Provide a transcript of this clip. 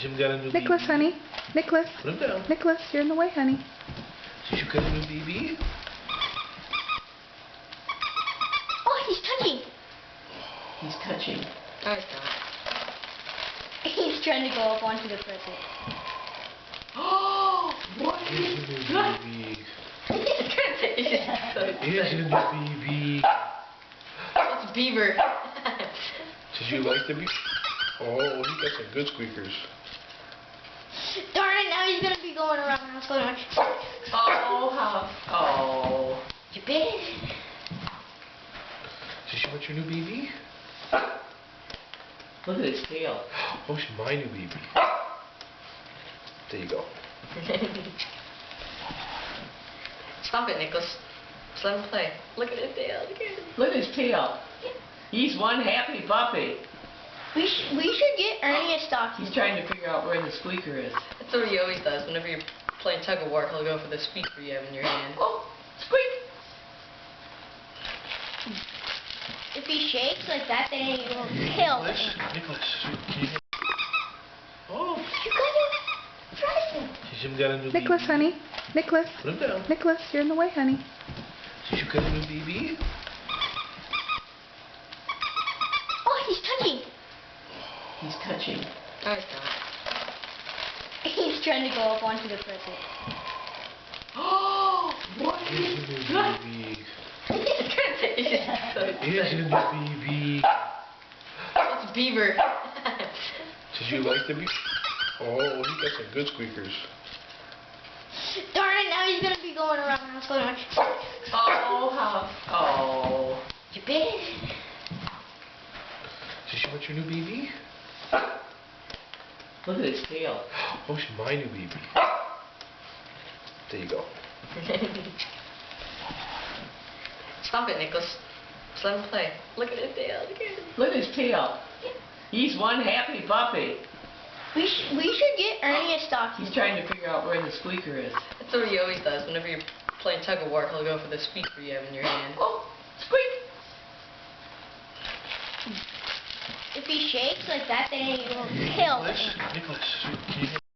Jim got a new Nicholas, BB. honey. Nicholas. Put him down. Nicholas, you're in the way, honey. Did you get a new BB? Oh, he's touching. He's touching. Oh, he's not. He's trying to go up onto the present. Oh, what Here's is your new that? BB. It's Here's your new BB. Beaver. Did you like the BB? Oh, he got some good squeakers. Darn it, now he's going to be going around the house going on. Oh, how? Oh. You bit. Did you want your new BB? Look at his tail. Oh, it's my new BB. There you go. Stop it, Nicholas. Just let him play. Look at his tail. Look at him. Look at his tail. He's one happy puppy. We should get Ernie a stocking. He's trying to figure out where the squeaker is. That's what he always does. Whenever you're playing tug of war, he'll go for the squeaker you have in your hand. Oh, squeak. If he shakes like that, then he will kill the Nicholas, animal. Nicholas, can you get... Oh, You got a present. Jim got a new Nicholas, BB. honey. Nicholas. Put him down. Nicholas, you're in the way, honey. Did you get a new BB? Oh, he's touching. He's touching. Oh, he's not. He's trying to go up onto the present. Oh, what Here's is your new that? BB. It's Here's your new BB. Beaver. Did you like the BB? Oh, he got some good squeakers. Darn it, now he's going to be going around the house going on. Oh, how? Oh. You bit. Did you want your new BB? Look at his tail. Oh, it's my new BB. There you go. Stop it, Nicholas. Just let him play. Look at his tail. Look at him. Look at his tail. He's one happy puppy. We should get Ernie a stocking. He's trying to figure out where the squeaker is. That's what he always does. Whenever you're playing tug of war, he'll go for the squeaker you have in your hand. Oh, squeak. If he shakes like that, then he will kill the Nicholas, animal. Nicholas, can you get...